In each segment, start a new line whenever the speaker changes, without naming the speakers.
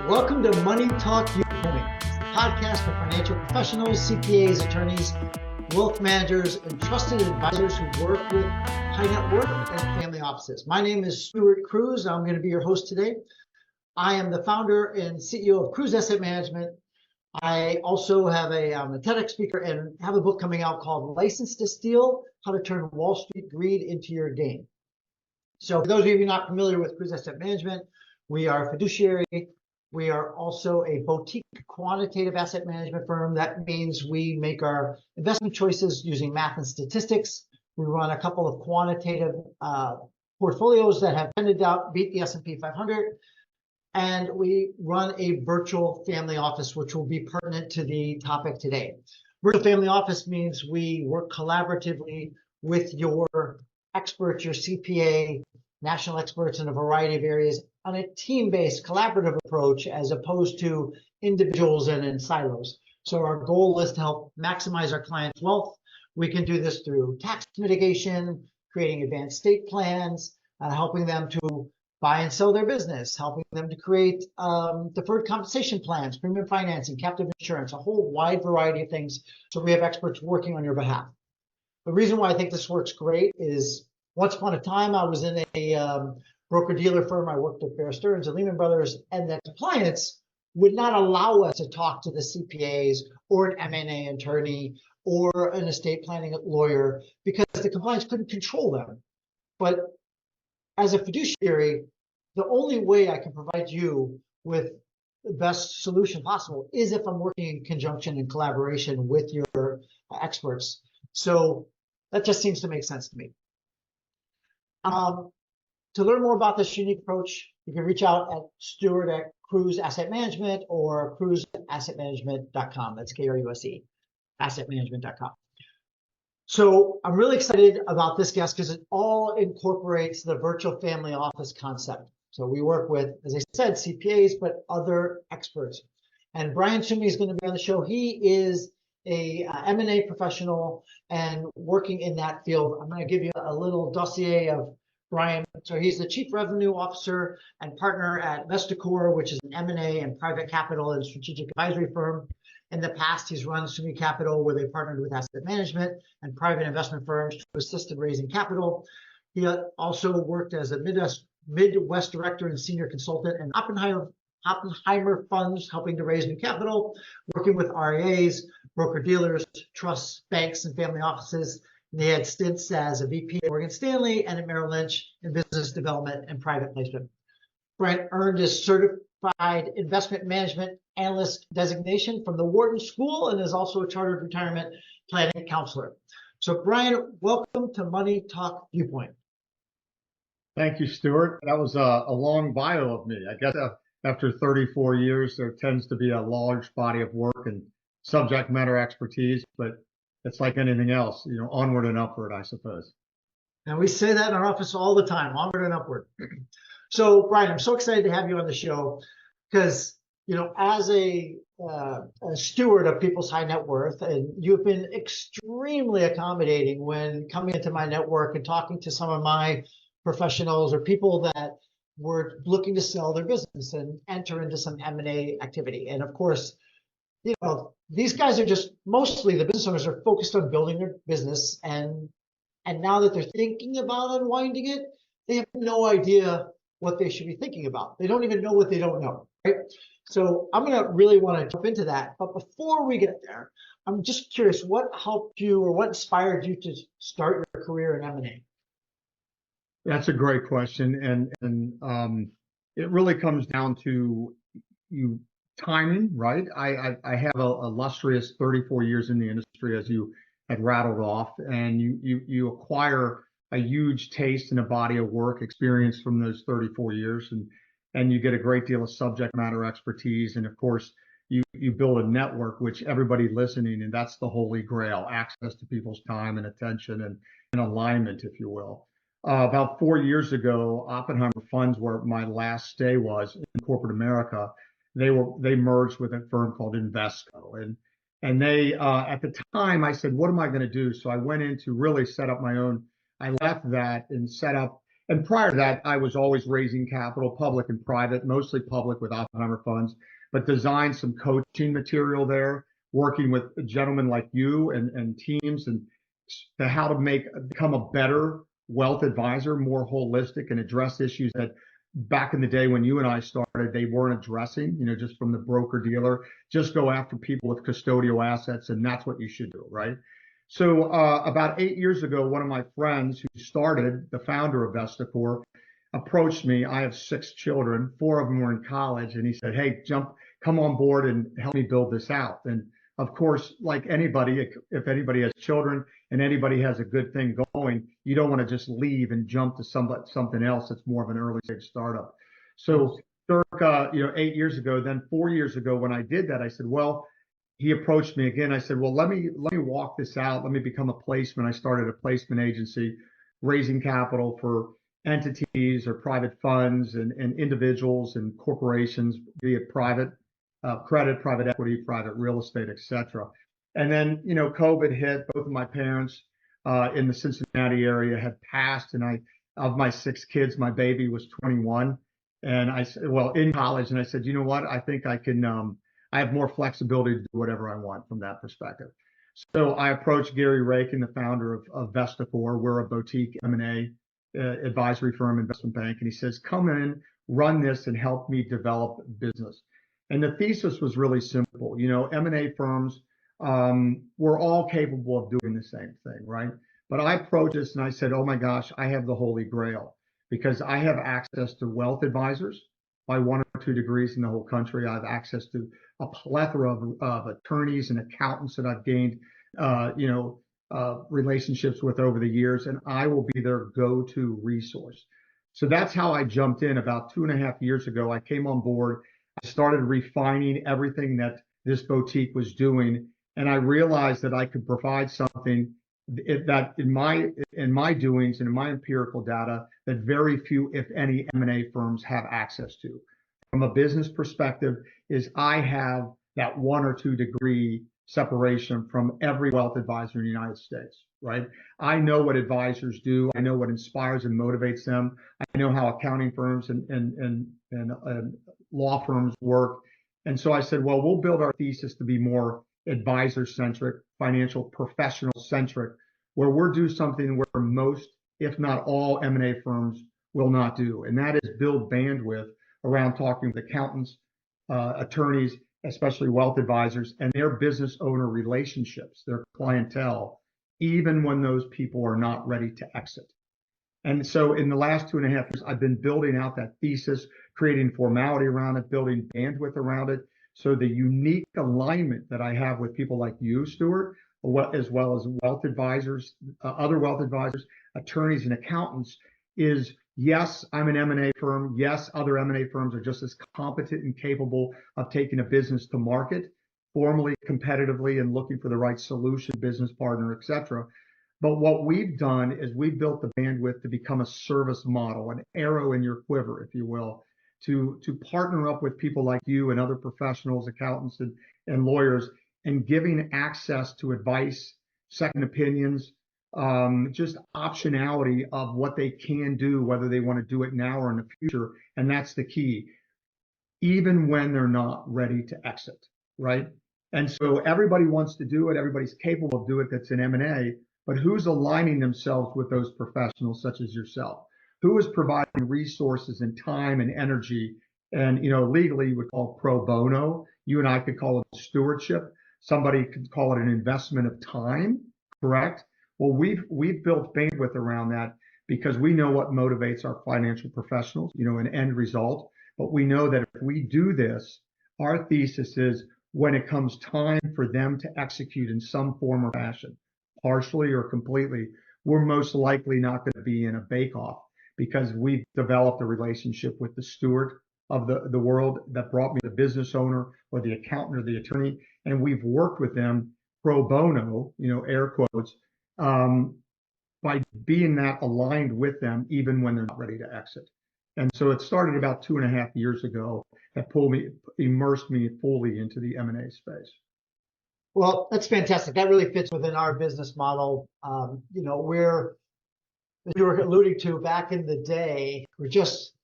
Welcome to Money Talk Viewpoint, the podcast for financial professionals, CPAs, attorneys, wealth managers, and trusted advisors who work with high net worth and family offices. My name is Stuart Cruz. I'm going to be your host today. I am the founder and CEO of Cruz Asset Management. I also have I'm a TEDx speaker and have a book coming out called License to Steal: How to Turn Wall Street Greed into Your Gain. So for those of you not familiar with Cruz Asset Management, we are a fiduciary. We are also a boutique quantitative asset management firm. That means we make our investment choices using math and statistics. We run a couple of quantitative portfolios that have tended to beat the S&P 500. And we run a virtual family office, which will be pertinent to the topic today. Virtual family office means we work collaboratively with your experts, your CPA, national experts in a variety of areas on a team-based collaborative approach as opposed to individuals and in silos. So our goal is to help maximize our clients' wealth. We can do this through tax mitigation, creating advanced estate plans, helping them to buy and sell their business, helping them to create deferred compensation plans, premium financing, captive insurance, a whole wide variety of things. So we have experts working on your behalf. The reason why I think this works great is once upon a time, I was in a broker-dealer firm. I worked with Bear Stearns and Lehman Brothers, and the compliance would not allow us to talk to the CPAs or an M&A attorney or an estate planning lawyer because the compliance couldn't control them. But as a fiduciary, the only way I can provide you with the best solution possible is if I'm working in conjunction and collaboration with your experts. So that just seems to make sense to me. To learn more about this unique approach, you can reach out at Stuart at Cruz Asset Management or cruzassetmanagement.com. That's Kruse, assetmanagement.com. So I'm really excited about this guest because it all incorporates the virtual family office concept. So we work with, as I said, CPAs, but other experts. And Brian Summe is going to be on the show. He is a M&A professional and working in that field. I'm going to give you a little dossier of Brian. So he's the Chief Revenue Officer and partner at Vesticore, which is an M&A and private capital and strategic advisory firm. In the past, he's run Summe Capital, where they partnered with asset management and private investment firms to assist in raising capital. He also worked as a Midwest director and senior consultant in Oppenheimer funds, helping to raise new capital, working with RIAs, broker-dealers, trusts, banks, and family offices. And he had stints as a VP at Morgan Stanley and at Merrill Lynch in business development and private placement. Brent earned his certified investment management analyst designation from the Wharton School and is also a chartered retirement planning counselor. So Brian, welcome to Money Talk Viewpoint.
Thank you, Stuart. That was a long bio of me. I guess after 34 years, there tends to be a large body of work and subject matter expertise, but it's like anything else, onward and upward, I suppose.
And we say that in our office all the time, onward and upward. So, Brian, I'm so excited to have you on the show because, as a steward of people's high net worth, and you've been extremely accommodating when coming into my network and talking to some of my professionals or people that were looking to sell their business and enter into some M&A activity. And of course, these guys are just mostly the business owners are focused on building their business. And now that they're thinking about unwinding it, they have no idea what they should be thinking about. They don't even know what they don't know, right? So I'm going to really want to jump into that. But before we get there, I'm just curious, what helped you or what inspired you to start your career in M&A?
That's a great question. And it really comes down to timing, right? I have a illustrious 34 years in the industry, as you had rattled off, and you acquire a huge taste and a body of work experience from those 34 years, and you get a great deal of subject matter expertise, and of course you build a network which everybody listening, and that's the holy grail: access to people's time and attention and alignment, if you will. About 4 years ago, Oppenheimer Funds, where my last stay was in corporate America, they merged with a firm called Invesco, and they at the time I said, what am I going to do? So I went in to really set up my own. I left that and set up And prior to that, I was always raising capital, public and private, mostly public with Oppenheimer funds, but designed some coaching material there, working with gentlemen like you and teams and to how to become a better wealth advisor, more holistic and address issues that back in the day when you and I started, they weren't addressing, just from the broker dealer, just go after people with custodial assets. And that's what you should do, right? So about 8 years ago, one of my friends who started, the founder of Vesticore, approached me. I have 6 children, 4 of them were in college, and he said, "Hey, come on board and help me build this out." And of course, like anybody, if anybody has children and anybody has a good thing going, you don't want to just leave and jump to something else that's more of an early stage startup. So, Dirk, 8 years ago, then 4 years ago, when I did that, I said, well, he approached me again. I said, well, let me walk this out. Let me become a placement. I started a placement agency, raising capital for entities or private funds and individuals and corporations, be it private credit, private equity, private real estate, etc. And then, COVID hit. Both of my parents in the Cincinnati area had passed, and of my 6 kids, my baby was 21, and I said, well, in college, and I said, you know what? I think I can. I have more flexibility to do whatever I want from that perspective. So I approached Gary Rakin, the founder of Vesticore. We're a boutique M&A advisory firm, investment bank, and he says, "Come in, run this, and help me develop business." And the thesis was really simple. M&A firms, we're all capable of doing the same thing, right? But I approached this and I said, oh my gosh, I have the Holy Grail because I have access to wealth advisors by 1 or 2 degrees in the whole country. I have access to a plethora of attorneys and accountants that I've gained, relationships with over the years, and I will be their go-to resource. So that's how I jumped in about 2.5 years ago. I came on board. I started refining everything that this boutique was doing, and I realized that I could provide something that in my doings and in my empirical data that very few, if any, M&A firms have access to. From a business perspective, is I have that 1 or 2 degree separation from every wealth advisor in the United States, right? I know what advisors do. I know what inspires and motivates them. I know how accounting firms and law firms work. And so I said, well, we'll build our thesis to be more advisor-centric, financial professional-centric, where we're do something where most, if not all, M&A firms will not do. And that is build bandwidth around talking with accountants, attorneys, especially wealth advisors, and their business owner relationships, their clientele, even when those people are not ready to exit. And so in the last 2.5 years, I've been building out that thesis, creating formality around it, building bandwidth around it. So the unique alignment that I have with people like you, Stuart, as well as wealth advisors, other wealth advisors, attorneys, and accountants is, yes, I'm an M&A firm. Yes, other M&A firms are just as competent and capable of taking a business to market, formally, competitively, and looking for the right solution, business partner, etc. But what we've done is we've built the bandwidth to become a service model, an arrow in your quiver, if you will, to partner up with people like you and other professionals, accountants, and lawyers, and giving access to advice, second opinions, just optionality of what they can do, whether they want to do it now or in the future. And that's the key, even when they're not ready to exit, right? And so everybody wants to do it. Everybody's capable of doing it that's in M&A, but who's aligning themselves with those professionals such as yourself? Who is providing resources and time and energy? And, legally you would call it pro bono. You and I could call it stewardship. Somebody could call it an investment of time, correct? Well, we've built bandwidth around that because we know what motivates our financial professionals, an end result. But we know that if we do this, our thesis is when it comes time for them to execute in some form or fashion, partially or completely, we're most likely not going to be in a bake-off because we've developed a relationship with the steward of the world that brought me the business owner or the accountant or the attorney, and we've worked with them pro bono, air quotes, by being that aligned with them even when they're not ready to exit. And so it started about 2.5 years ago that immersed me fully into the M&A space.
Well, that's fantastic. That really fits within our business model. that you were alluding to back in the day, we're just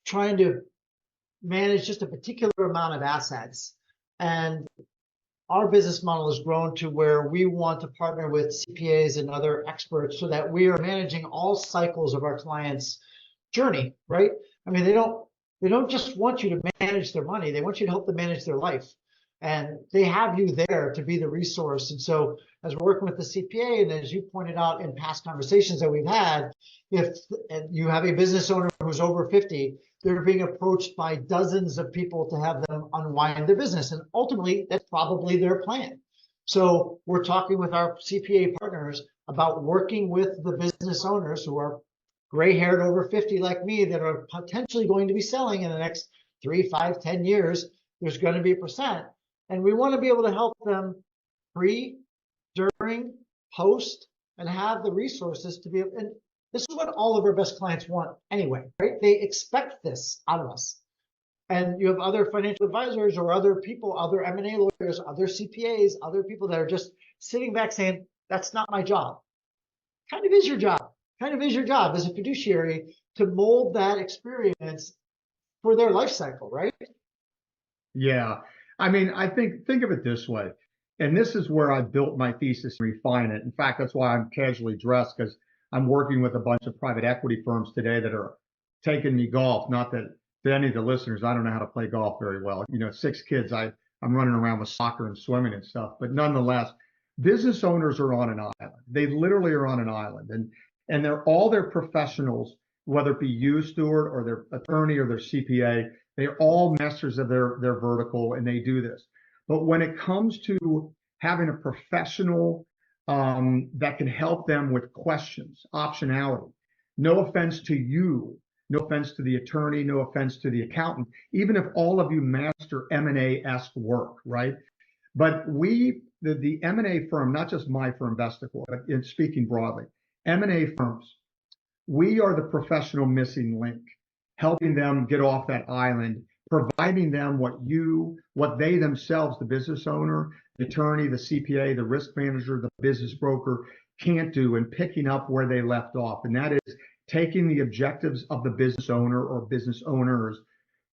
trying to manage just a particular amount of assets. And our business model has grown to where we want to partner with CPAs and other experts so that we are managing all cycles of our clients' journey, right? I mean, they don't just want you to manage their money, they want you to help them manage their life. And they have you there to be the resource. And so as we're working with the CPA, and as you pointed out in past conversations that we've had, if you have a business owner who's over 50, they're being approached by dozens of people to have them unwind their business. And ultimately, that's probably their plan. So we're talking with our CPA partners about working with the business owners who are gray-haired over 50 like me that are potentially going to be selling in the next 3, 5, 10 years. There's going to be a percent. And we want to be able to help them pre, during, post, and have the resources to be able, and this is what all of our best clients want anyway, right? They expect this out of us. And you have other financial advisors or other people, other M&A lawyers, other CPAs, other people that are just sitting back saying, that's not my job. Kind of is your job. Kind of is your job as a fiduciary to mold that experience for their life cycle, right?
Yeah. I mean, think of it this way, and this is where I built my thesis and refine it. In fact, that's why I'm casually dressed, because I'm working with a bunch of private equity firms today that are taking me golf. Not that to any of the listeners, I don't know how to play golf very well. 6 kids, I'm running around with soccer and swimming and stuff. But nonetheless, business owners are on an island. They literally are on an island, and they're professionals, whether it be you, Stuart, or their attorney or their CPA. They're all masters of their vertical, and they do this. But when it comes to having a professional that can help them with questions, optionality, no offense to you, no offense to the attorney, no offense to the accountant, even if all of you master M&A-esque work, right? But the M&A firm, not just my firm, Vesticore, but in speaking broadly, M&A firms, we are the professional missing link, helping them get off that island, providing them what they themselves, the business owner, the attorney, the CPA, the risk manager, the business broker, can't do, and picking up where they left off. And that is taking the objectives of the business owner or business owners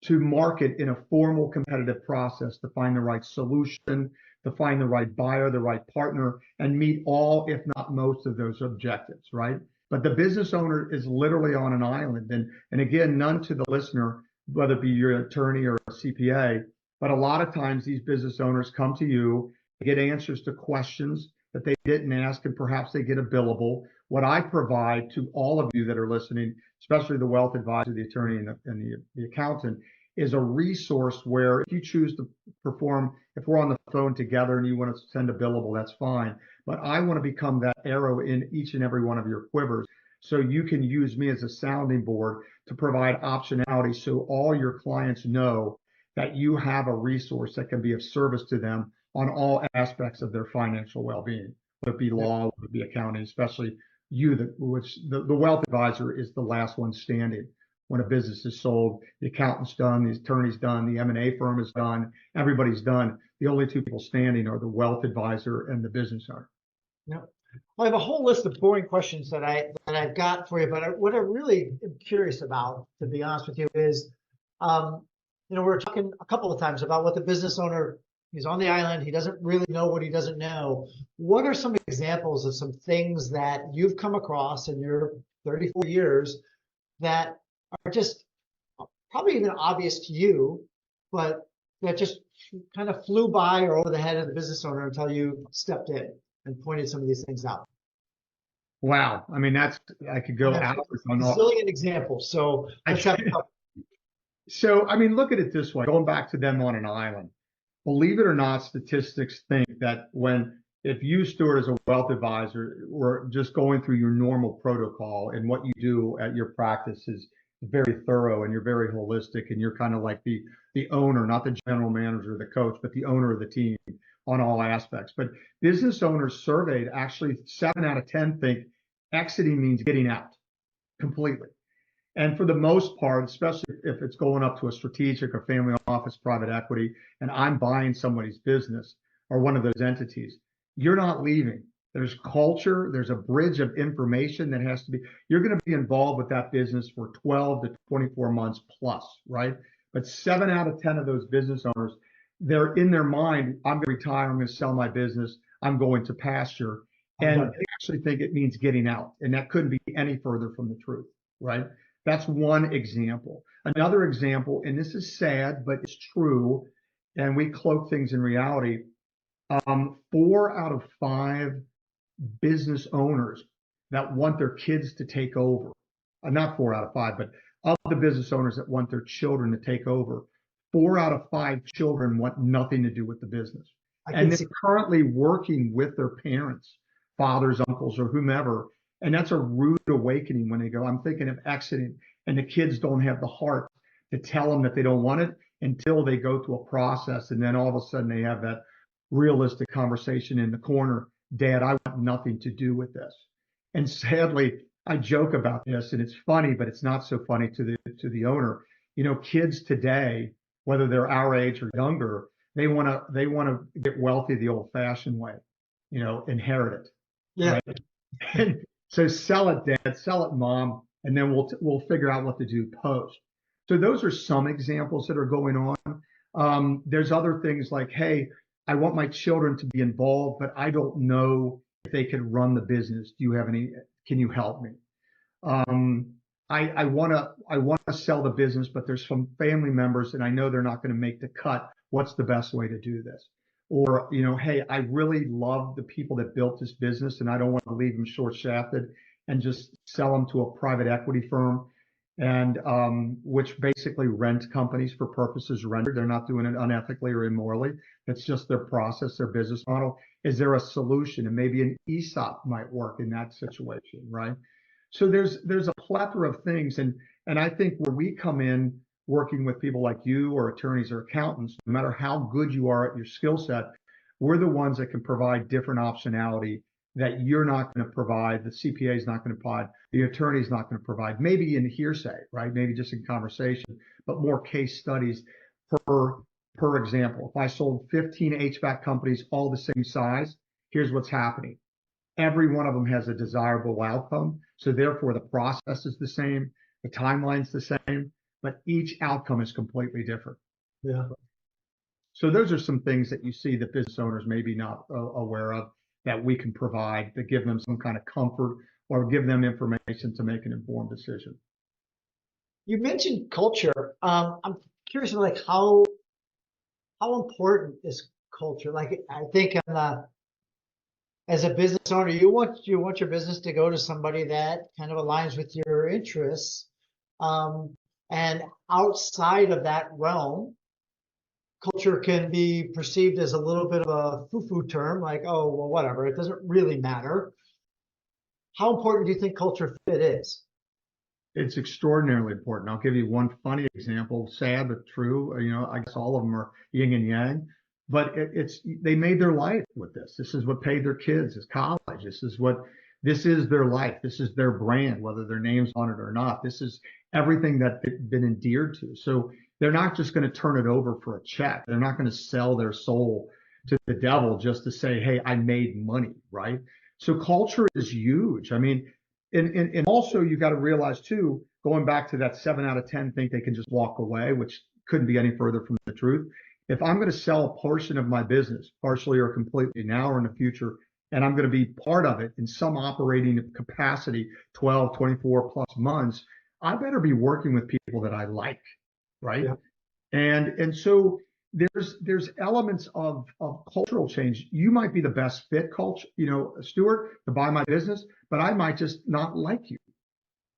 to market in a formal competitive process to find the right solution, to find the right buyer, the right partner, and meet all, if not most, of those objectives, right? But the business owner is literally on an island. And again, none to the listener, whether it be your attorney or a CPA, but a lot of times these business owners come to you, get answers to questions that they didn't ask, and perhaps they get a billable. What I provide to all of you that are listening, especially the wealth advisor, the attorney, and the accountant, is a resource where if you choose to perform, if we're on the phone together and you want to send a billable, that's fine. But I want to become that arrow in each and every one of your quivers, so you can use me as a sounding board to provide optionality, so all your clients know that you have a resource that can be of service to them on all aspects of their financial well-being, whether it be law, whether it be accounting, especially you, the wealth advisor is the last one standing. When a business is sold, the accountant's done, the attorney's done, the M&A firm is done, everybody's done. The only two people standing are the wealth advisor and the business owner.
Yeah. Well, I have a whole list of boring questions that I've got for you, but what I really am curious about, to be honest with you, is, we're talking a couple of times about what the business owner, he's on the island, he doesn't really know what he doesn't know. What are some examples of some things that you've come across in your 34 years that are just probably even obvious to you, but that just kind of flew by or over the head of the business owner until you stepped in and pointed some of these things out?
Wow. I mean, I could go hours on
a zillion examples. So let's have a couple.
So, I mean, look at it this way, going back to them on an island. Believe it or not, statistics think that if you, Stuart, as a wealth advisor, were just going through your normal protocol, and what you do at your practice is very thorough and you're very holistic, and you're kind of like the owner, not the general manager, the coach, but the owner of the team on all aspects. But business owners surveyed, actually 7 out of 10 think exiting means getting out completely. And for the most part, especially if it's going up to a strategic or family office, private equity, and I'm buying somebody's business or one of those entities, you're not leaving. There's culture. There's a bridge of information that has to be, you're going to be involved with that business for 12 to 24 months plus, right? But 7 out of 10 of those business owners, they're in their mind, I'm going to retire, I'm going to sell my business, I'm going to pasture. And they actually think it means getting out. And that couldn't be any further from the truth, right? That's one example. Another example, and this is sad, but it's true, and we cloak things in reality. 4 out of 5 business owners that want their kids to take over, not 4 out of 5, but of the business owners that want their children to take over, 4 out of 5 children want nothing to do with the business. And they're currently working with their parents, fathers, uncles, or whomever. And that's a rude awakening when they go, I'm thinking of exiting. And the kids don't have the heart to tell them that they don't want it until they go through a process. And then all of a sudden they have that realistic conversation in the corner. Dad, I want nothing to do with this. And sadly, I joke about this, and it's funny, but it's not so funny to the owner. You know, kids today, whether they're our age or younger, they want to get wealthy the old-fashioned way, you know, inherit it.
Yeah.
Right? And so sell it, Dad, sell it, Mom, and then we'll figure out what to do post. So those are some examples that are going on. There's other things like, hey, I want my children to be involved, but I don't know if they can run the business. Can you help me? I want to sell the business, but there's some family members and I know they're not going to make the cut. What's the best way to do this? Or, you know, hey, I really love the people that built this business and I don't want to leave them short shafted and just sell them to a private equity firm, and which basically rent companies for purposes rendered. They're not doing it unethically or immorally. It's just their process, their business model. Is there a solution? And maybe an ESOP might work in that situation, right? So there's a plethora of things, and I think where we come in working with people like you or attorneys or accountants, no matter how good you are at your skill set, we're the ones that can provide different optionality that you're not going to provide, the CPA is not going to provide, the attorney is not going to provide, maybe in hearsay, right? Maybe just in conversation, but more case studies per example. If I sold 15 HVAC companies, all the same size, here's what's happening. Every one of them has a desirable outcome. So therefore the process is the same, the timeline's the same, but each outcome is completely different.
Yeah.
So those are some things that you see that business owners may be not aware of that we can provide to give them some kind of comfort or give them information to make an informed decision.
You mentioned culture. I'm curious, like how important is culture? Like I think as a business owner, you want your business to go to somebody that kind of aligns with your interests. And outside of that realm, culture can be perceived as a little bit of a foo-foo term, like, oh, well, whatever, it doesn't really matter. How important do you think culture fit is?
It's extraordinarily important. I'll give you one funny example, sad but true. You know, I guess all of them are yin and yang, but they made their life with this. This is what paid their kids' is college. This is their life. This is their brand, whether their name's on it or not. This is everything that they've been endeared to. So they're not just going to turn it over for a check. They're not going to sell their soul to the devil just to say, hey, I made money, right? So culture is huge. I mean, and also you got to realize too, going back to that 7 out of 10 think they can just walk away, which couldn't be any further from the truth. If I'm going to sell a portion of my business, partially or completely now or in the future, and I'm going to be part of it in some operating capacity, 12, 24 plus months, I better be working with people that I like, right? Yeah. And so there's elements of cultural change. You might be the best fit culture, you know, Stuart, to buy my business, but I might just not like you,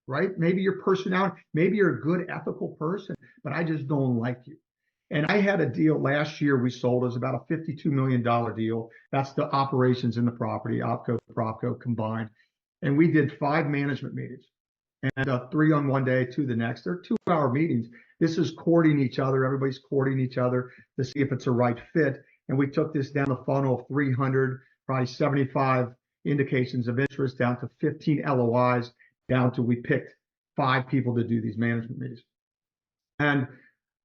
right? Maybe your personality, maybe you're a good ethical person, but I just don't like you. And I had a deal last year we sold. It was about a $52 million deal. That's the operations in the property, OpCo, PropCo combined. And we did 5 management meetings, and 3 on one day, 2 the next. They're 2-hour meetings. This is courting each other. Everybody's courting each other to see if it's a right fit. And we took this down the funnel of 300, probably 75 indications of interest, down to 15 LOIs, down to we picked 5 people to do these management meetings. And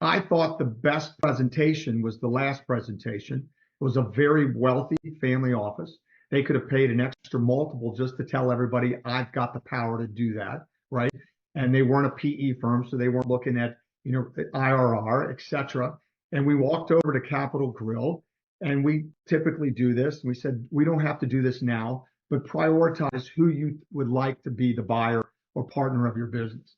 I thought the best presentation was the last presentation. It was a very wealthy family office. They could have paid an extra multiple just to tell everybody, I've got the power to do that, right? And they weren't a PE firm, so they weren't looking at, IRR, et cetera. And we walked over to Capitol Grill, and we typically do this. And we said, we don't have to do this now, but prioritize who you would like to be the buyer or partner of your business.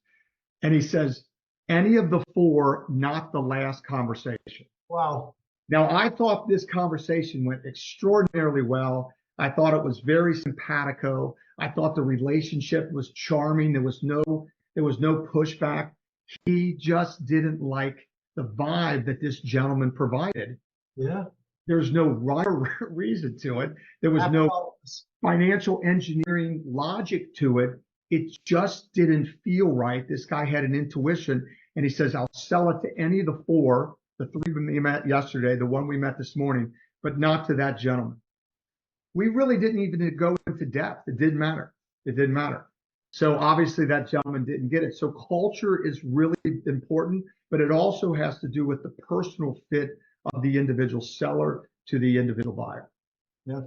And he says, any of the four, not the last conversation.
Wow.
Now, I thought this conversation went extraordinarily well. I thought it was very simpatico. I thought the relationship was charming. There was no pushback. He just didn't like the vibe that this gentleman provided.
Yeah.
There's no rhyme or reason to it. There was no financial engineering logic to it. It just didn't feel right. This guy had an intuition, and he says, I'll sell it to any of the four, the three we met yesterday, the one we met this morning, but not to that gentleman. We really didn't even go into depth. It didn't matter. It didn't matter. So obviously that gentleman didn't get it. So culture is really important, but it also has to do with the personal fit of the individual seller to the individual buyer.
Yeah.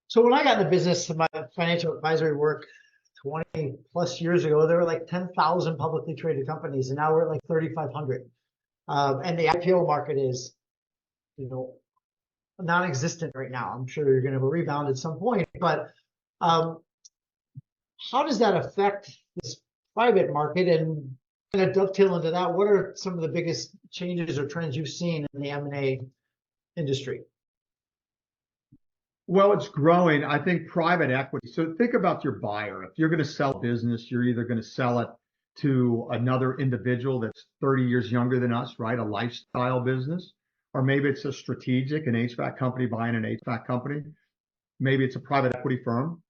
So when I got in the business of my financial advisory work 20 plus years ago, there were like 10,000 publicly traded companies, and now we're at like 3,500. And the IPO market is, non-existent right now. I'm sure you're going to have a rebound at some point, but how does that affect this private market? And kind of dovetail into that, what are some of the biggest changes or trends you've seen in the M&A industry?
Well, it's growing. I think private equity. So think about your buyer. If you're going to sell business, you're either going to sell it to another individual that's 30 years younger than us, right? A lifestyle business. Or maybe it's a strategic, an HVAC company buying an HVAC company. Maybe it's a private equity firm.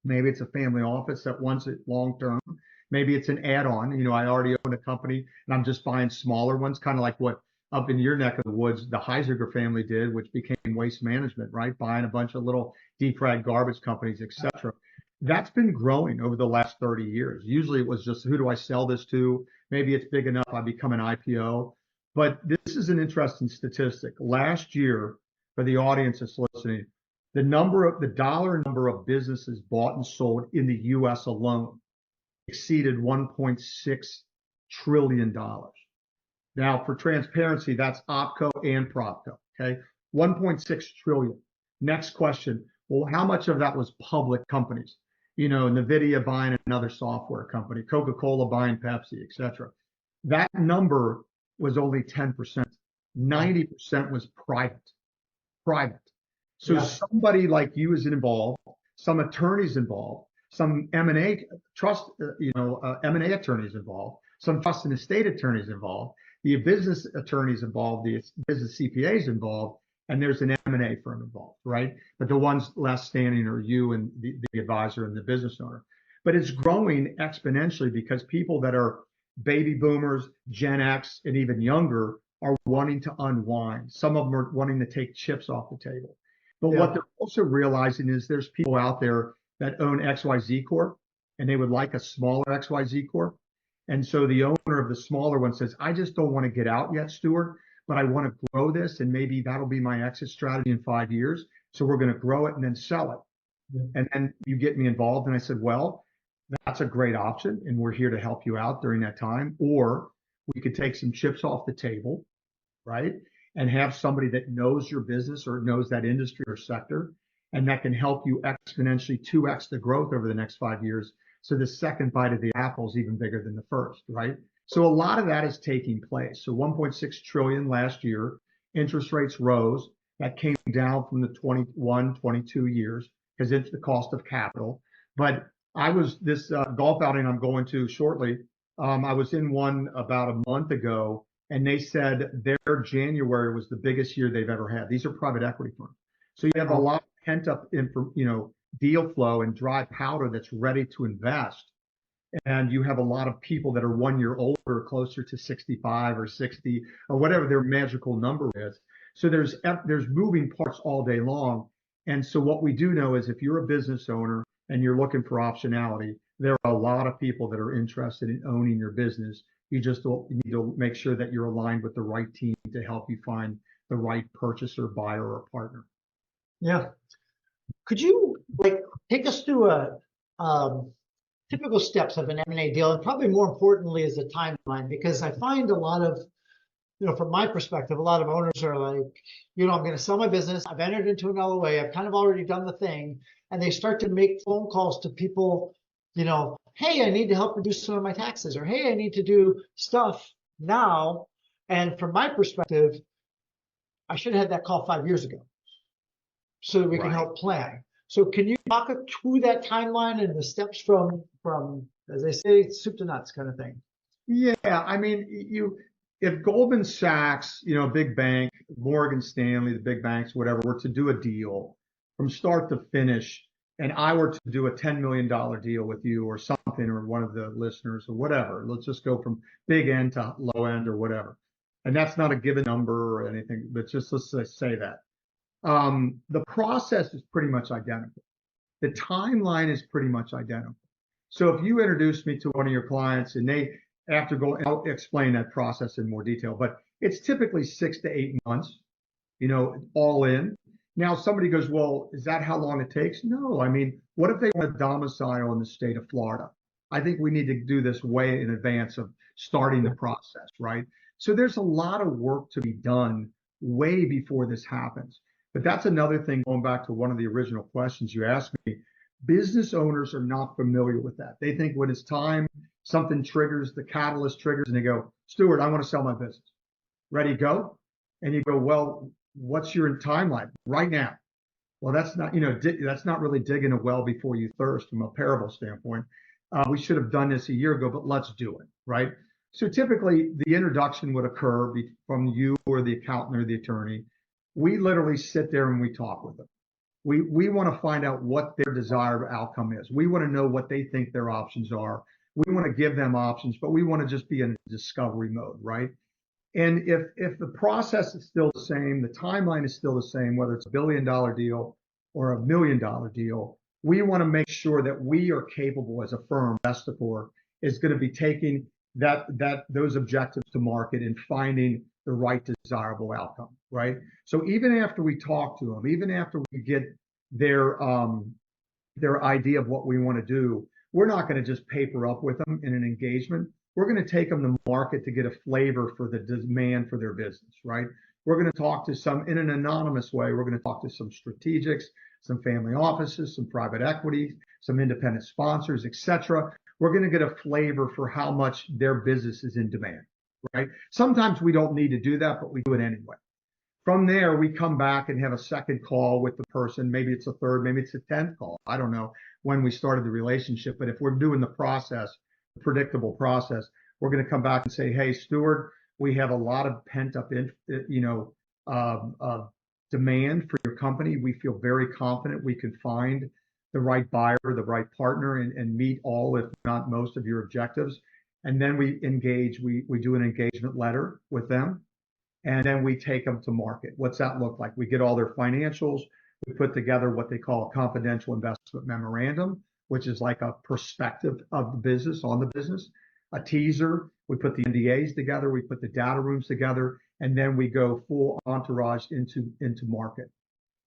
Maybe it's a family office that wants it long term. Maybe it's an add-on. I already own a company and I'm just buying smaller ones, kind of like what up in your neck of the woods, the Heisiger family did, which became Waste Management, right? Buying a bunch of little defrag garbage companies, et cetera. That's been growing over the last 30 years. Usually it was just, who do I sell this to? Maybe it's big enough, I become an IPO. But this is an interesting statistic. Last year, for the audience that's listening, the dollar number of businesses bought and sold in the US alone exceeded $1.6 trillion. Now, for transparency, that's OpCo and PropCo, okay? 1.6 trillion. Next question. Well, how much of that was public companies? NVIDIA buying another software company, Coca-Cola buying Pepsi, et cetera. That number was only 10%. 90% was private. So somebody like you is involved, some attorneys involved, some M&A M&A attorneys involved, some trust and estate attorneys involved, the business attorneys involved, the business CPAs involved, and there's an M&A firm involved, right? But the ones left standing are you and the advisor and the business owner. But it's growing exponentially because people that are baby boomers, Gen X, and even younger are wanting to unwind. Some of them are wanting to take chips off the table. But what they're also realizing is there's people out there that own XYZ Corp, and they would like a smaller XYZ Corp. And so the owner of the smaller one says, I just don't want to get out yet, Stuart, but I want to grow this, and maybe that'll be my exit strategy in 5 years. So we're going to grow it and then sell it. And then you get me involved. And I said, well, that's a great option, and we're here to help you out during that time. Or we could take some chips off the table, right? And have somebody that knows your business or knows that industry or sector, and that can help you exponentially 2x the growth over the next 5 years. So the second bite of the apple is even bigger than the first, right? So a lot of that is taking place. So 1.6 trillion last year, interest rates rose. That came down from the 21, 22 years because it's the cost of capital. But I was this golf outing I'm going to shortly. I was in one about a month ago, and they said their January was the biggest year they've ever had. These are private equity firms. So you have a lot of pent up, deal flow and dry powder that's ready to invest. And you have a lot of people that are 1 year older, closer to 65 or 60 or whatever their magical number is. So there's moving parts all day long. And so what we do know is if you're a business owner and you're looking for optionality, there are a lot of people that are interested in owning your business. You just need to make sure that you're aligned with the right team to help you find the right purchaser, buyer, or partner.
Yeah. Could you like take us through a typical steps of an M&A deal, and probably more importantly is the timeline? Because I find a lot of, from my perspective, a lot of owners are like, I'm going to sell my business. I've entered into an LOA. I've kind of already done the thing. And they start to make phone calls to people, hey, I need to help reduce some of my taxes, or hey, I need to do stuff now. And from my perspective, I should have had that call 5 years ago so that we can
Right.
help plan. So can you talk us through that timeline and the steps from as they say, soup to nuts kind of thing?
Yeah, I mean, if Goldman Sachs, big bank, Morgan Stanley, the big banks, whatever, were to do a deal from start to finish, and I were to do a $10 million deal with you or something, or one of the listeners or whatever, let's just go from big end to low end or whatever. And that's not a given number or anything, but just let's say that. The process is pretty much identical. The timeline is pretty much identical. So if you introduce me to one of your clients and after going, I'll explain that process in more detail, but it's typically 6 to 8 months, all in. Now somebody goes, well, is that how long it takes? No, I mean, what if they want to domicile in the state of Florida? I think we need to do this way in advance of starting the process, right? So there's a lot of work to be done way before this happens. But that's another thing, going back to one of the original questions you asked me. Business owners are not familiar with that. They think when it's time, something triggers, the catalyst triggers, and they go, Stuart, I want to sell my business. Ready, go? And you go, well, what's your timeline right now? Well, that's not, that's not really digging a well before you thirst from a parable standpoint. We should have done this a year ago, but let's do it, right? So typically the introduction would occur from you or the accountant or the attorney. We literally sit there and we talk with them. We want to find out what their desired outcome is. We want to know what they think their options are. We want to give them options, but we want to just be in discovery mode, right? And if the process is still the same, the timeline is still the same, whether it's $1 billion deal or $1 million deal, we want to make sure that we are capable as a firm, Vesticore, is going to be taking those objectives to market and finding the right desirable outcome, right? So even after we talk to them, even after we get their idea of what we want to do, we're not going to just paper up with them in an engagement. We're going to take them to market to get a flavor for the demand for their business, right? We're going to talk to some, in an anonymous way, we're going to talk to some strategics, some family offices, some private equity, some independent sponsors, etc. We're going to get a flavor for how much their business is in demand, right? Sometimes we don't need to do that, but we do it anyway. From there, we come back and have a second call with the person. Maybe it's a third, maybe it's a 10th call. I don't know when we started the relationship, but if we're doing the process, the predictable process, we're going to come back and say, hey, Stuart, we have a lot of pent up, demand for your company. We feel very confident we can find the right buyer, the right partner, and meet all, if not most, of your objectives. And then we engage, we do an engagement letter with them, and then we take them to market. What's that look like? We get all their financials. We put together what they call a confidential investment memorandum, which is like a perspective of the business, on the business, a teaser. We put the NDAs together. We put the data rooms together, and then we go full entourage into market,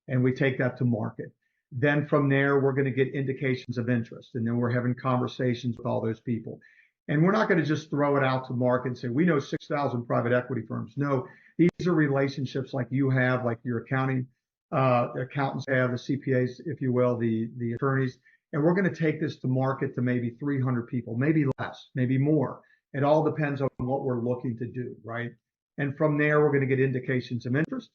and we take that to market. Then from there, we're going to get indications of interest, and then we're having conversations with all those people. And we're not going to just throw it out to market and say, we know 6,000 private equity firms. No, these are relationships like you have, like your accountants have, the CPAs, if you will, the attorneys. And we're going to take this to market to maybe 300 people, maybe less, maybe more. It all depends on what we're looking to do, right? And from there, we're going to get indications of interest.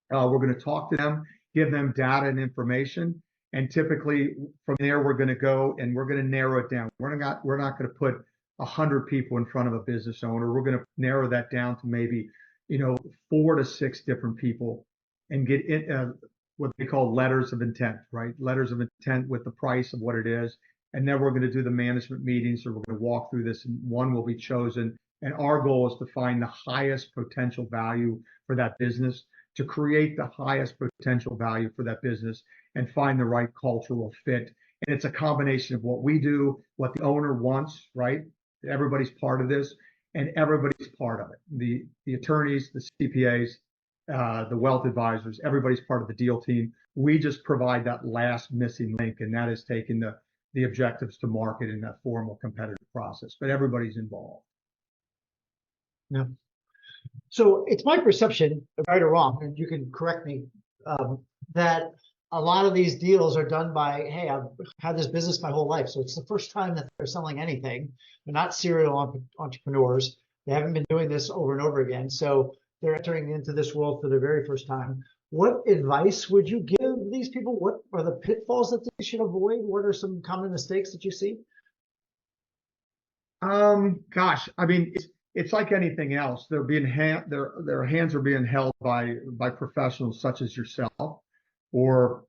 We're going to talk to them, give them data and information. And typically from there, we're going to go and we're going to narrow it down. We're not going to put 100 people in front of a business owner. We're going to narrow that down to maybe, 4 to 6 different people, and get what they call letters of intent, right? Letters of intent with the price of what it is. And then we're going to do the management meetings, or we're going to walk through this, and one will be chosen. And our goal is to find the highest potential value for that business, to create the highest potential value for that business, and find the right cultural fit. And it's a combination of what we do, what the owner wants, right? Everybody's part of this, and everybody's part of it. The attorneys, the CPAs, the wealth advisors, everybody's part of the deal team. We just provide that last missing link, and that is taking the objectives to market in that formal competitive process. But everybody's involved.
Yeah. So it's my perception, right or wrong, and you can correct me, that a lot of these deals are done by, hey, I've had this business my whole life, so it's the first time that they're selling anything. They're not serial entrepreneurs. They haven't been doing this over and over again, so they're entering into this world for the very first time. What advice would you give these people? What are the pitfalls that they should avoid? What are some common mistakes that you see?
Gosh, I mean, it's like anything else. They're being their hands are being held by professionals such as yourself, or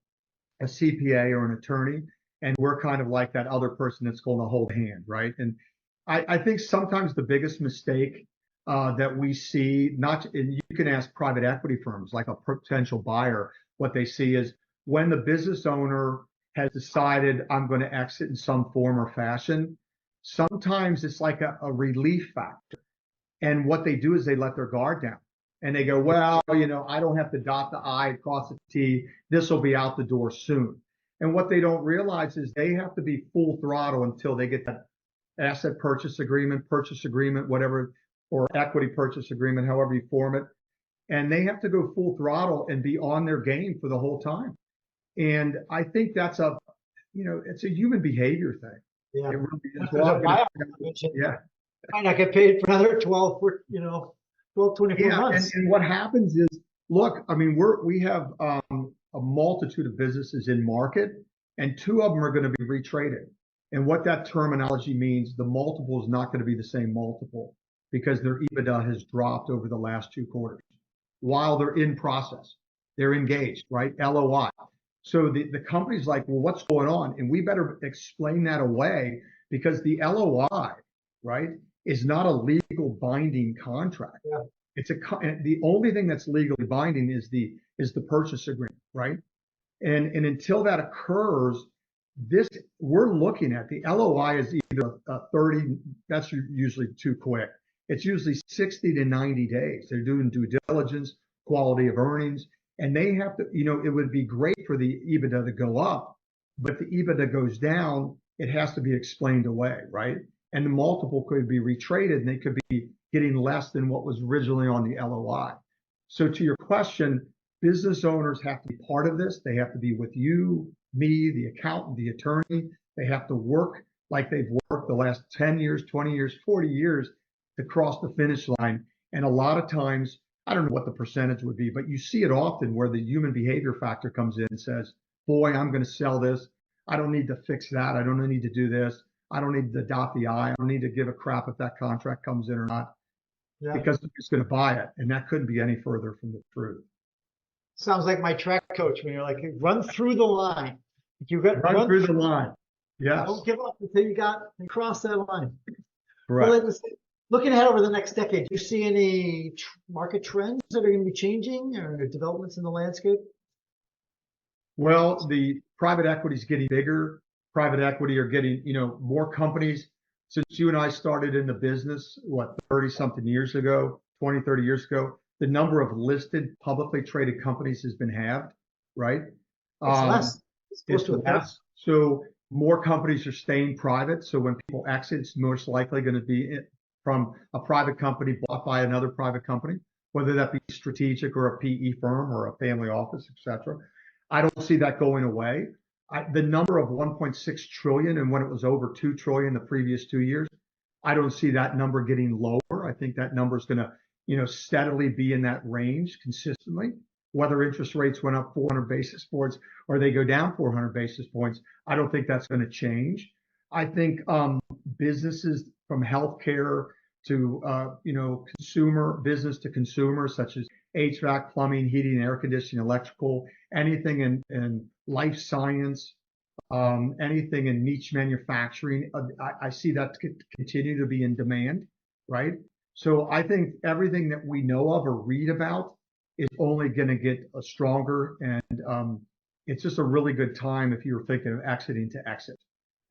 a CPA or an attorney, and we're kind of like that other person that's going to hold hand, right? And I think sometimes the biggest mistake that we see, and you can ask private equity firms like a potential buyer, what they see is when the business owner has decided I'm going to exit in some form or fashion, sometimes it's like a relief factor. And what they do is they let their guard down and they go, well, I don't have to dot the I, cross the T. This will be out the door soon. And what they don't realize is they have to be full throttle until they get that asset purchase agreement, whatever, or equity purchase agreement, however you form it. And they have to go full throttle and be on their game for the whole time. And I think that's it's a human behavior thing.
Yeah.
It really is.
There's a buyout
Yeah.
Might not get paid for another 12, 24 months.
And what happens is, look, I mean, we have a multitude of businesses in market, and two of them are going to be retraded. And what that terminology means, the multiple is not going to be the same multiple because their EBITDA has dropped over the last 2 quarters while they're in process. They're engaged, right? LOI. So the company's like, well, what's going on? And we better explain that away because the LOI, right, is not a legal binding contract.
Yeah.
The only thing that's legally binding is the purchase agreement, right? And until that occurs, we're looking at the LOI is either 30. That's usually too quick. It's usually 60 to 90 days. They're doing due diligence, quality of earnings, and they have to. It would be great for the EBITDA to go up, but if the EBITDA goes down, it has to be explained away, right? And the multiple could be retraded, and they could be getting less than what was originally on the LOI. So to your question, business owners have to be part of this. They have to be with you, me, the accountant, the attorney. They have to work like they've worked the last 10 years, 20 years, 40 years to cross the finish line. And a lot of times, I don't know what the percentage would be, but you see it often where the human behavior factor comes in and says, boy, I'm going to sell this. I don't need to fix that. I don't need to do this. I don't need to dot the I. I don't need to give a crap if that contract comes in or not, because I'm just going to buy it. And that couldn't be any further from the truth.
Sounds like my track coach when you're like, run through the line. You got
run through the line. Yes.
Don't give up until you cross that line.
Right.
Well, looking ahead over the next decade, do you see any market trends that are going to be changing or developments in the landscape?
Well, the private equity is getting bigger. Private equity are getting, more companies. Since you and I started in the business, 30 something years ago, 20, 30 years ago, the number of listed publicly traded companies has been halved, right?
It's less.
It's less. So more companies are staying private. So when people exit, it's most likely going to be from a private company bought by another private company, whether that be strategic or a PE firm or a family office, etc. I don't see that going away. The number of 1.6 trillion and when it was over 2 trillion the previous 2 years, I don't see that number getting lower. I think that number is going to, steadily be in that range consistently. Whether interest rates went up 400 basis points or they go down 400 basis points, I don't think that's going to change. I think businesses from healthcare to business to consumer, such as HVAC, plumbing, heating, air conditioning, electrical, anything in life science, anything in niche manufacturing, I see that continue to be in demand, right? So I think everything that we know of or read about is only going to get stronger, and it's just a really good time if you're thinking of exiting to exit.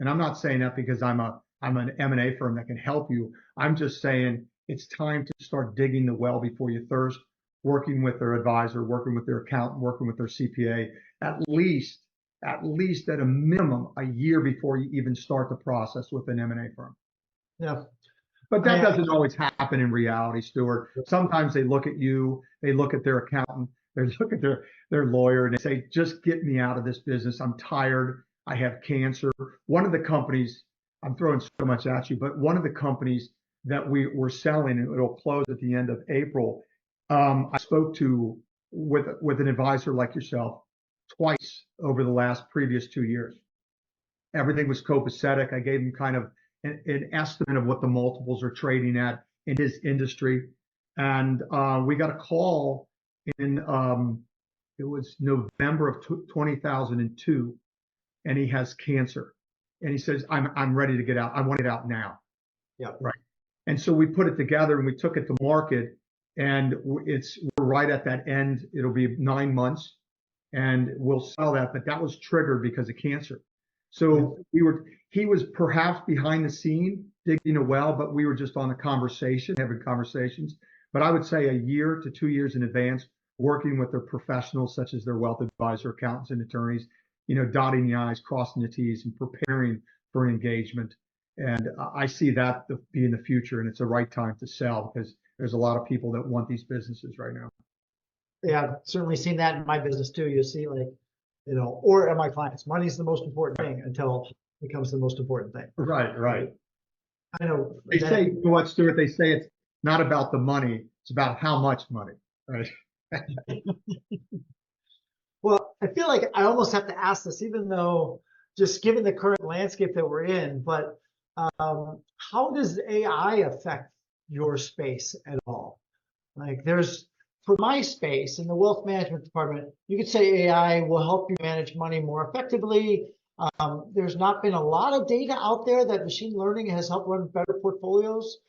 And I'm not saying that because I'm an M&A firm that can help you. I'm just saying it's time to start digging the well before you thirst. working with their advisor, working with their accountant, working with their CPA, at a minimum a year before you even start the process with an M&A firm.
Yeah.
But that doesn't always happen in reality, Stuart. Sometimes they look at you, they look at their accountant, they look at their lawyer, and they say, just get me out of this business. I'm tired. I have cancer. One of the companies, I'm throwing so much at you, but one of the companies that we were selling, and it'll close at the end of April, I spoke to with an advisor like yourself twice over the last previous 2 years. Everything was copacetic. I gave him kind of an estimate of what the multiples are trading at in his industry. And we got a call in, it was November of 2002, and he has cancer. And he says, I'm ready to get out. I want it out now.
Yeah.
Right. And so we put it together and we took it to market, and we're right at that end. It'll be 9 months and we'll sell that, but that was triggered because of cancer. So he was perhaps behind the scene digging a well, but we were just on a conversation, having conversations. But I would say a year to 2 years in advance, working with their professionals, such as their wealth advisor, accountants, and attorneys, dotting the I's, crossing the T's, and preparing for an engagement. And I see that being the future, and it's the right time to sell because there's a lot of people that want these businesses right now.
Yeah, I've certainly seen that in my business too. You see, like, or at my clients, money's the most important thing until it becomes the most important thing.
Right.
I know.
They say, you know what, Stuart? They say it's not about the money; it's about how much money, right?
Well, I feel like I almost have to ask this, even though just given the current landscape that we're in, but how does AI affect your space at all? Like for my space in the wealth management department, you could say AI will help you manage money more effectively. There's not been a lot of data out there that machine learning has helped run better portfolios.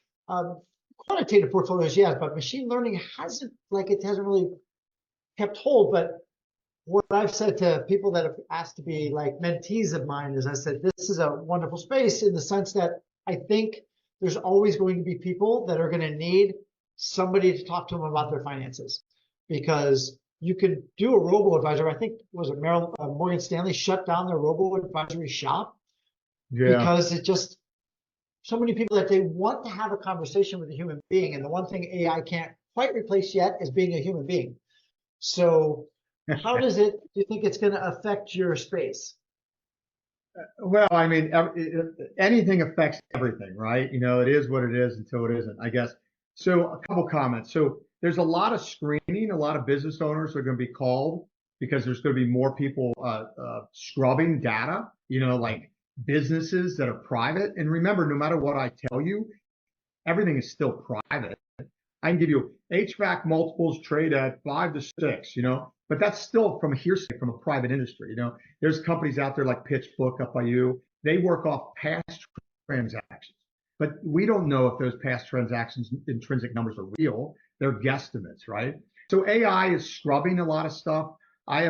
Quantitative portfolios, yes, but machine learning hasn't really kept hold. But what I've said to people that have asked to be like mentees of mine is I said, this is a wonderful space in the sense that I think there's always going to be people that are going to need somebody to talk to them about their finances, because you could do a robo-advisor. I think, was it Morgan Stanley shut down their robo-advisory shop because it just, so many people that they want to have a conversation with a human being. And the one thing AI can't quite replace yet is being a human being. So how do you think it's going to affect your space?
Well, I mean, anything affects everything, right? It is what it is until it isn't, I guess. So a couple comments. So there's a lot of screening. A lot of business owners are going to be called because there's going to be more people scrubbing data, like businesses that are private. And remember, no matter what I tell you, everything is still private. I can give you HVAC multiples trade at 5 to 6, but that's still from a hearsay from a private industry. There's companies out there like PitchBook up by you. They work off past transactions, but we don't know if those past transactions intrinsic numbers are real. They're guesstimates, right? So AI is scrubbing a lot of stuff. I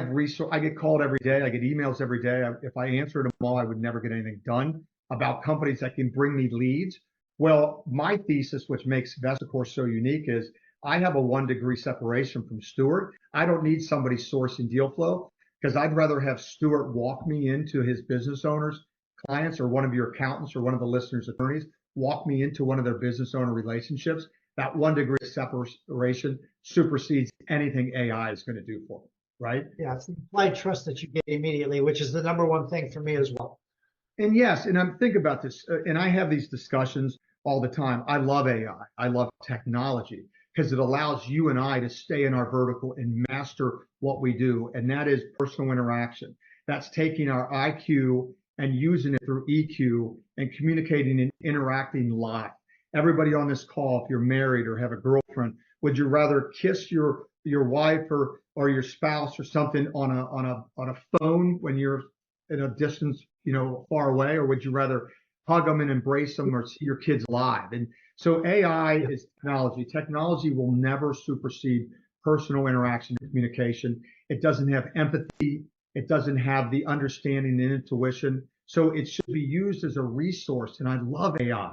get called every day. I get emails every day. If I answered them all, I would never get anything done about companies that can bring me leads. Well, my thesis, which makes Vesticore so unique, is I have a 1 degree separation from Stuart. I don't need somebody sourcing deal flow because I'd rather have Stuart walk me into his business owners, clients, or one of your accountants or one of the listeners' attorneys, walk me into one of their business owner relationships. That 1 degree separation supersedes anything AI is going to do for me, right?
Yeah, it's the implied trust that you get immediately, which is the number one thing for me as well.
And yes, and I'm thinking about this, and I have these discussions all the time. I love AI. I love technology because it allows you and I to stay in our vertical and master what we do. And that is personal interaction. That's taking our IQ and using it through EQ and communicating and interacting live. Everybody on this call, if you're married or have a girlfriend, would you rather kiss your wife or your spouse or something on a phone when you're in a distance, far away, or would you rather hug them and embrace them or see your kids live? And so AI is technology. Technology will never supersede personal interaction and communication. It doesn't have empathy. It doesn't have the understanding and intuition. So it should be used as a resource. And I love AI.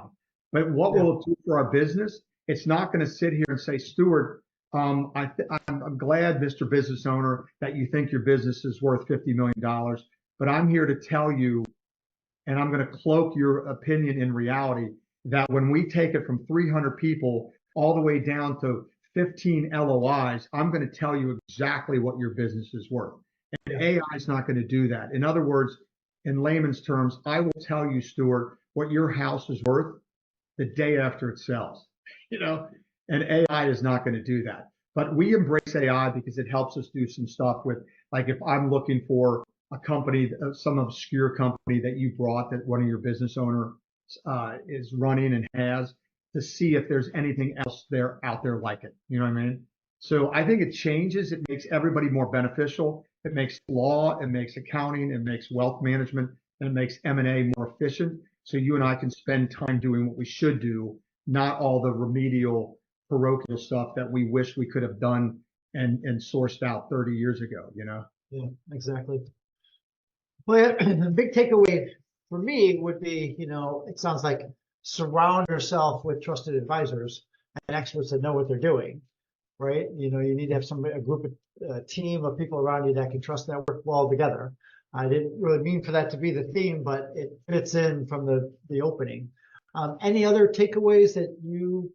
But what will it do for our business? It's not going to sit here and say, Stuart, I'm glad, Mr. Business Owner, that you think your business is worth $50 million, but I'm here to tell you, and I'm going to cloak your opinion in reality, that when we take it from 300 people all the way down to 15 LOIs, I'm going to tell you exactly what your business is worth. And AI is not going to do that. In other words, in layman's terms, I will tell you, Stuart, what your house is worth the day after it sells, and AI is not going to do that. But we embrace AI because it helps us do some stuff with, like, if I'm looking for a company, some obscure company that you brought that one of your business owner is running and has, to see if there's anything else out there like it. You know what I mean? So I think it changes. It makes everybody more beneficial. It makes law, it makes accounting, it makes wealth management, and it makes M&A more efficient. So you and I can spend time doing what we should do, not all the remedial, parochial stuff that we wish we could have done and sourced out 30 years ago,
Yeah, exactly. Well, the big takeaway for me would be, it sounds like surround yourself with trusted advisors and experts that know what they're doing, right? You need to have a team of people around you that can trust that work well together. I didn't really mean for that to be the theme, but it fits in from the opening. Any other takeaways that you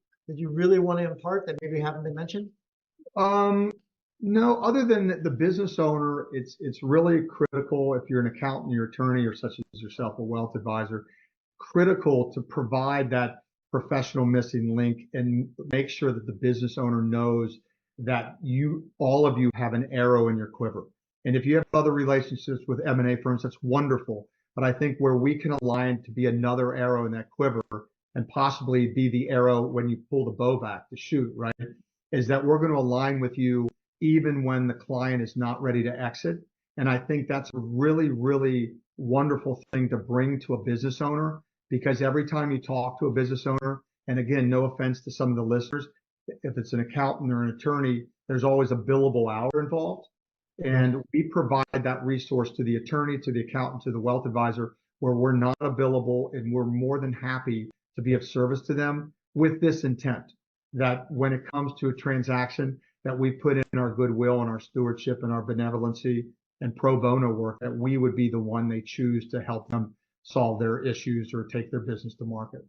really want to impart that maybe haven't been mentioned?
No, other than the business owner, it's really critical, if you're an accountant, your attorney, or such as yourself, a wealth advisor, critical to provide that professional missing link and make sure that the business owner knows that all of you have an arrow in your quiver. And if you have other relationships with M&A firms, that's wonderful. But I think where we can align to be another arrow in that quiver, and possibly be the arrow when you pull the bow back to shoot, right, is that we're going to align with you even when the client is not ready to exit. And I think that's a really, really wonderful thing to bring to a business owner, because every time you talk to a business owner, and again, no offense to some of the listeners, if it's an accountant or an attorney, there's always a billable hour involved. And we provide that resource to the attorney, to the accountant, to the wealth advisor, where we're not a billable, and we're more than happy to be of service to them with this intent, that when it comes to a transaction, that we put in our goodwill and our stewardship and our benevolency and pro bono work, that we would be the one they choose to help them solve their issues or take their business to market.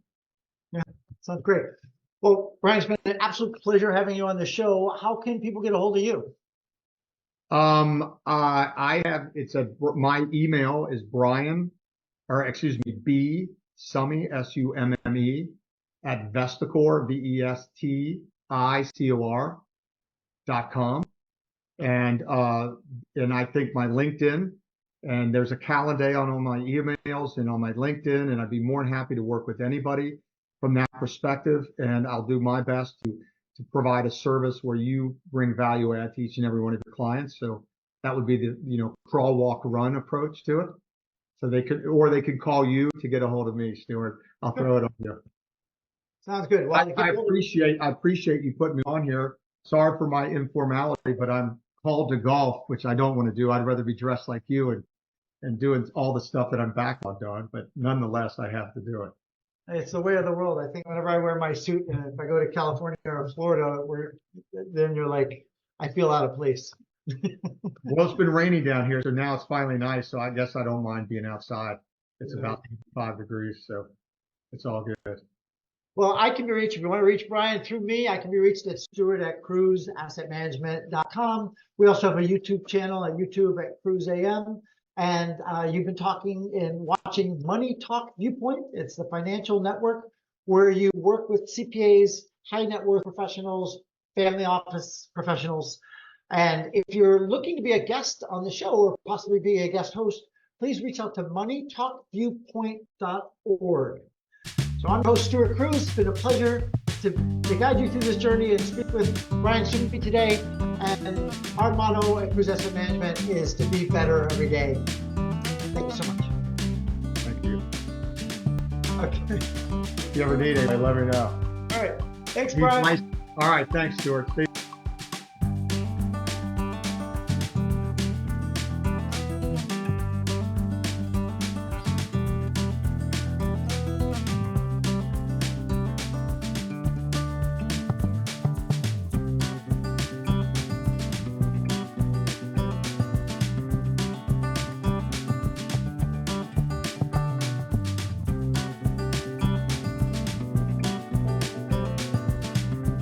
Yeah, sounds great. Well, Brian, it's been an absolute pleasure having you on the show. How can people get a hold of you?
My email is B Summe, Summe, at Vesticore, VESTICOR.com. And I think my LinkedIn, and there's a calendar on all my emails and on my LinkedIn, and I'd be more than happy to work with anybody from that perspective. And I'll do my best to provide a service where you bring value add to each and every one of your clients. So that would be the, crawl, walk, run approach to it. So they could call you to get a hold of me, Stuart. I'll throw it on you.
Sounds good. Well,
I appreciate you putting me on here. Sorry for my informality, but I'm called to golf, which I don't want to do. I'd rather be dressed like you and doing all the stuff that I'm backlogged on, but nonetheless, I have to do it.
It's the way of the world. I think whenever I wear my suit, and if I go to California or Florida, then you're like, I feel out of place.
Well, it's been rainy down here, so now it's finally nice. So I guess I don't mind being outside. It's about 5 degrees, so it's all good.
Well, I can be reached, if you want to reach Brian through me, I can be reached at Stuart@cruiseassetmanagement.com. We also have a YouTube channel at YouTube at Cruise AM. And you've been talking and watching Money Talk Viewpoint. It's the financial network where you work with CPAs, high net worth professionals, family office professionals. And if you're looking to be a guest on the show or possibly be a guest host, please reach out to moneytalkviewpoint.org. So I'm host Stuart Cruz. It's been a pleasure to guide you through this journey and speak with Brian Summe today. And our motto at Cruise Asset Management is to be better every day. Thank you so much.
Thank you.
Okay.
If you ever need it, let me know.
All right. Thanks, Brian.
All right. Thanks, Stuart. See you.